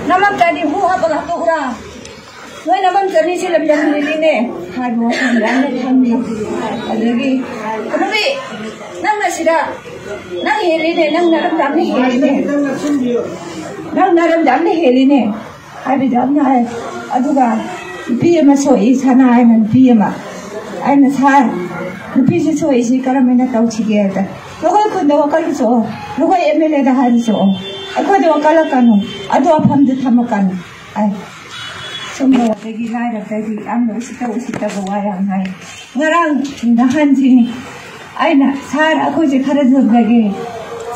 Namam tadi buah apa tu ura. Noi namam tadi si lebih ini ni. Hai buah yang ni kami. Lagi. Tapi nang nasi dah. Nang heli ni nang naram jam ni heli ni. Nang naram jam ni heli ni. Hai bijam ni hai. Aduga. Biar masuk sana ai man biar ma. Ai nasar. Biar masuk isi kalau mana tahu cikgu ada. Lukai kun dah wakal so. Lukai MLA dah hari so. Aku dah wakal kanu. Adu apa ham dah thamakan. Ai. Semua lagi lain lagi. Ambil usita berwayang hai. Ngarang dahan sini. Ai na sar aku je khara jog lagi.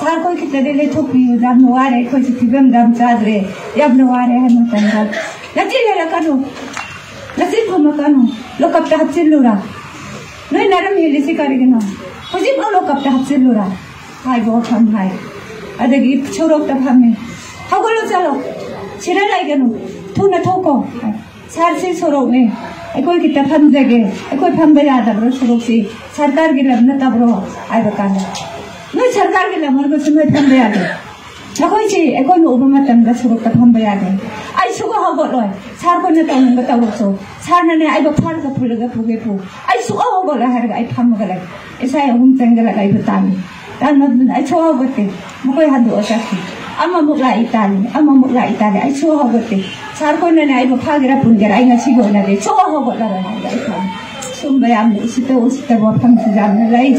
Sar koi kita dele topi dam nuare koi je tibam dam chadre. Yab nuare hai matanga. Nanti le kanu. Nanti ko makanu. Lokap dah celura. Noi naram heli si karigena. Hojib lokap dah celura. Hai bo tham hai. Adagi chorok ta phame. Hagolo chalo. Chira lai ganu. Thuna thoko. Sar se sorok ne. Ekoi kita pham jage. Ekoi pham baya da bro sorok si. Sarkar ki labna ta bro. Ai bakana. Noi sarkar ki lamar ko sumai pham baya da. Nakoi chi ekoi no obama tam da sorok ta pham baya da. Ai suga hagoloi. Sar ko na ta nang ta so. Sar na ne ai ba phar ka phulaga phuge phu. Ai suga hagoloi har ga ai pham ga lai. Isai hum tangala ai batani. Dan ai choa gote. Mukoi hadu asaki. Ama mukla Itali. Ai choa gote. Sar ko na ne ai ba phagira pungira ai ngasi go na de choa hagoloi ra ai pham. Sumbayam usita ba pham jam na lai.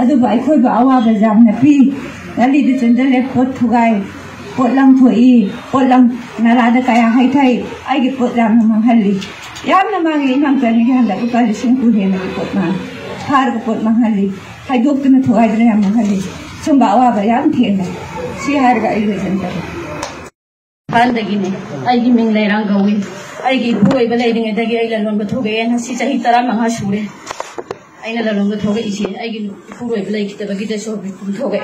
Adu ba ai khoi ba awa ba jam na pi. Nali de chendale pot thugai. Pot lang thui. Pot lang narada kaya hai thai. Ai ge pot jam na manghali. Yam na mangi nam tani ga handa ko kali singku he na pot ma. Har ko pot manghali. Hai dok tu na thugai de na manghali. Sumba awa ba yam thien na. Si har ga ai ge chendale. Han dagi ne. Ai gi ming lai rang gawi. Ai gi buai ba lai ding dagi ai la lon ba thugai na si chahi tara manga sure. Ai na la lon ba thugai isi. Ai gi buai ba lai kita ba kita so bi thugai.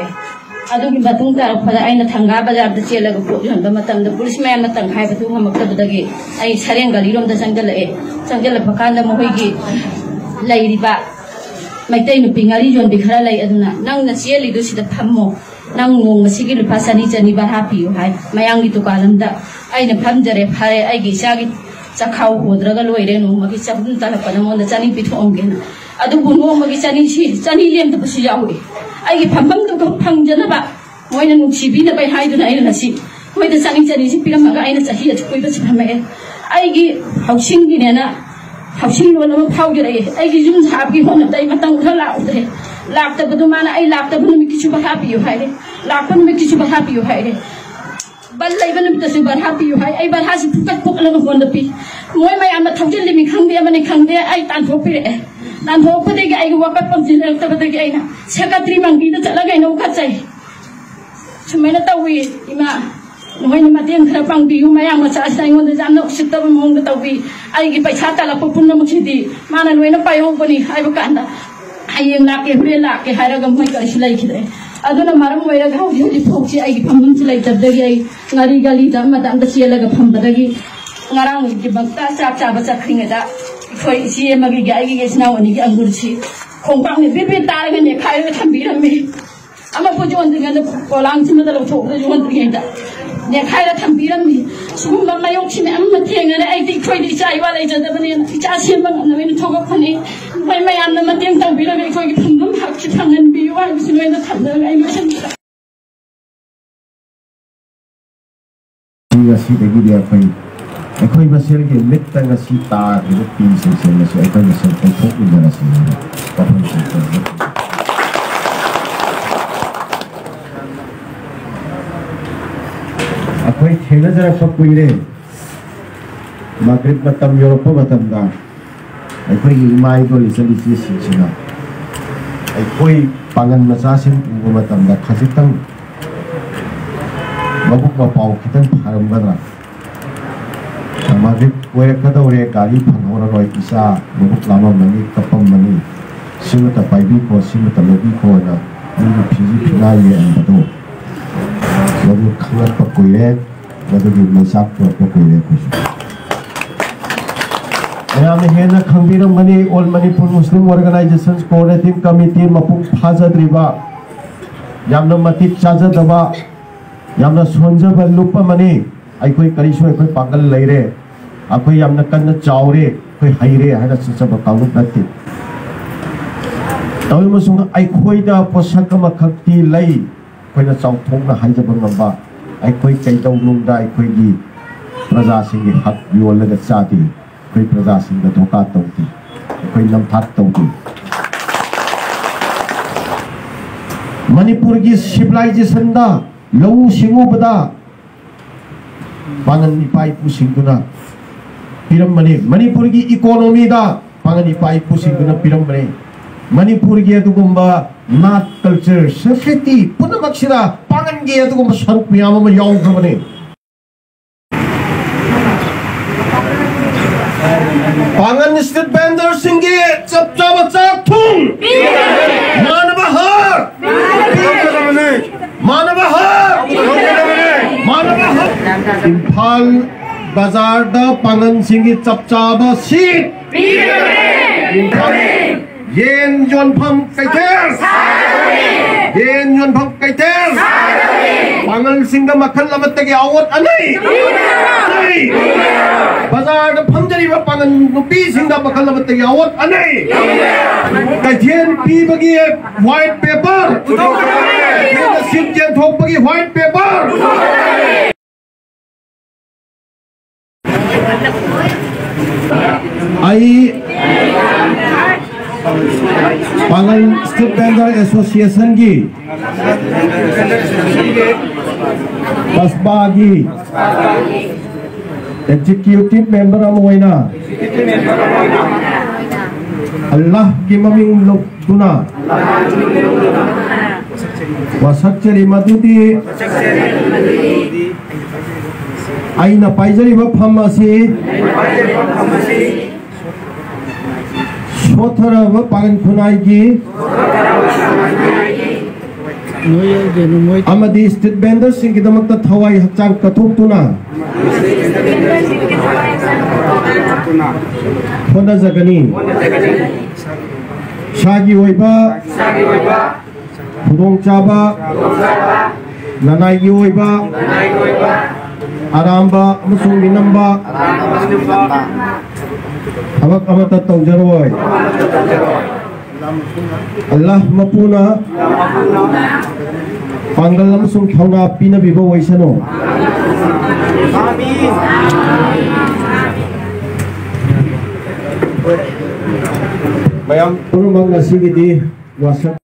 Adugi batung tar pada aina thanga bazar da chela ga pok yon da matam da police man matang khai batu hamak ta dagi ai sareng gali rom da sangal phakan da mohoi gi lai ri ba mai tai nu pingari jon bi khara lai aduna nang na cheli du sida phammo nang ngong masi gi lupa sani chani ba happy hai mayang gi to kalam da aina phamjare phare ai gi sa gi chakhau hodra ga loire no magi chabun ta pa na mon da chani pi thong gen adu bu no magi chani lem da pasi yawi ai phambam to phang jana ba moina nu chibi na bai hai du na ai na si moi da chani si piram ga ai na chahi koi ba chama ai gi housing gi ne na housing lo na phau gi ai gi jum sab gi hon dai matang tha la de lak ta bu mana ai lak ta bu mi kichu ba happy yu hai de lak pa mi kichu ba happy yu hai de bal lai ban mi ta su ba happy yu hai ai ba ha si pukat puk la hon da pi moi mai am thau jin li mi khang de am ne khang de ai tan tho pi re dan ho pa de ga ai wa pa pam jin ta ba de ga ai na secretary mang bi da chala ga no kha chai chumai na tawi ima noi ni mateng khara pang bi hu mayang ma cha sai ngon da jam no sit ta mong da tawi ai gi paisa ta la pu pun na mu khidi mana noi na pai ho bani ai ba kan da ai yang la ke bre la ke haira gam mai ka silai khide aduna maram wai ra ga hu ji phok chi ai gi phamum silai tab da gi ai ngari gali da ma da siela ga pham da gi ngarang gi bakta cha cha ba cha khringa da khoi si ma gi ga gi sna wani gi angur chi khong pang ni bi bi ta ga ne khai ga tham bi ram mi ama po jon ga da kolang chi ma da lo thok da jon tri da ne khai ga tham bi ram mi sum ba ma yong chi me am ma theng ga ai ti khoi di chai wa lai ja da ba ne cha sim ba na me thok ga phani mai mai an na ma teng tang bi ra khoi gi phum dum hak chi thang an bi wa si me na tham da ai ma chen ni ga si de gi dia phai Ekoi masel ke metta nga si ta ke pi se na so ekoi masel ko thok ni na si pa pon si akoi thena jara pa puire magrib matam Europe matam da ekoi mai do lisali si china ekoi pangan macha sim u matam da khasitang mabuk ba pau kitang pharam badra Maghrib wek kata ore kali panora roi isa mabuk lama mani kapam mani simata paibi ko simata lobi ko na ni piji pina ye amado lalu khangat pakoye lalu di masak pakoye ko ayam hena khangbiram mani all Manipur Muslim Organizations Coordinating Committee mapung phajadriba yamna matik chajadaba yamna sonjaba lupa mani अखोई करीसो अखोई पागल लेरे अखोई यामना कन्न चावरे अखोई हाइरे हाइना सिचब कांगुप नत्ते तौल मसुंग अखोई दा पोषक मखक्ति लई अखोइना चाउथोंना हाइजब ngamba अखोई कैदौ नुंगदा अखोई गी प्रजा सिंगी हक योलगा चादी अखोई प्रजा सिंग धोखा तौती अखोई नमथाक तौती मणिपुर की सिविलाइजेशन दा लौ सिंगुबदा पांगन इपाई पुसिंगुना पिरमने मणिपुर की इकोनॉमी दा पांगन इपाई पुसिंगुना पिरमने मणिपुर की अदुगुंबा नाट कल्चर संस्कृति पुनमक्षिरा पांगन की अदुगुंबा सरुक मियाम म याउग्रबने पांगन स्ट्रीट वेंडर सिंगे चपचाप चाथुंग मानव हक इम्फाल बाजार दा पांगन सिंगी चपचाप सीट येन योनफम कैथेल येन योनफम कैथेल पांगन सिंग मखल लमत्तगी आवत अनै बाजार दा फमजरिबा पांगन नुपी सिंग मखल लमत्तगी आवत अनै कैथेल पीबगी व्हाइट पेपर सिम जेन थोकबगी व्हाइट पेपर आई पांगन स्ट्रीट वेंडर एसोसिएशन की बसबा की एग्जीक्यूटिव मेंबर अमोइना अल्लाह की ममिंग लुना वसक्चरी मधुदी आईना पाइजरीबा फम असी सोथरब पागन खुनाई की अमदी स्ट्रीट वेंडर सिंह की दमकता थवाई हचांग कथोक्तुना होना जगनी शागी ओइबा खुदोंग चाबा ननाई ओइबा आरामबा अमसुंग मिनम्बा अबक अमता तौजरोय अल्लाह मपुना पांगल अमसुंग थौना पिनबिबो वैसनो आमीन मयाम पुरुमंग नसिगिदि वासक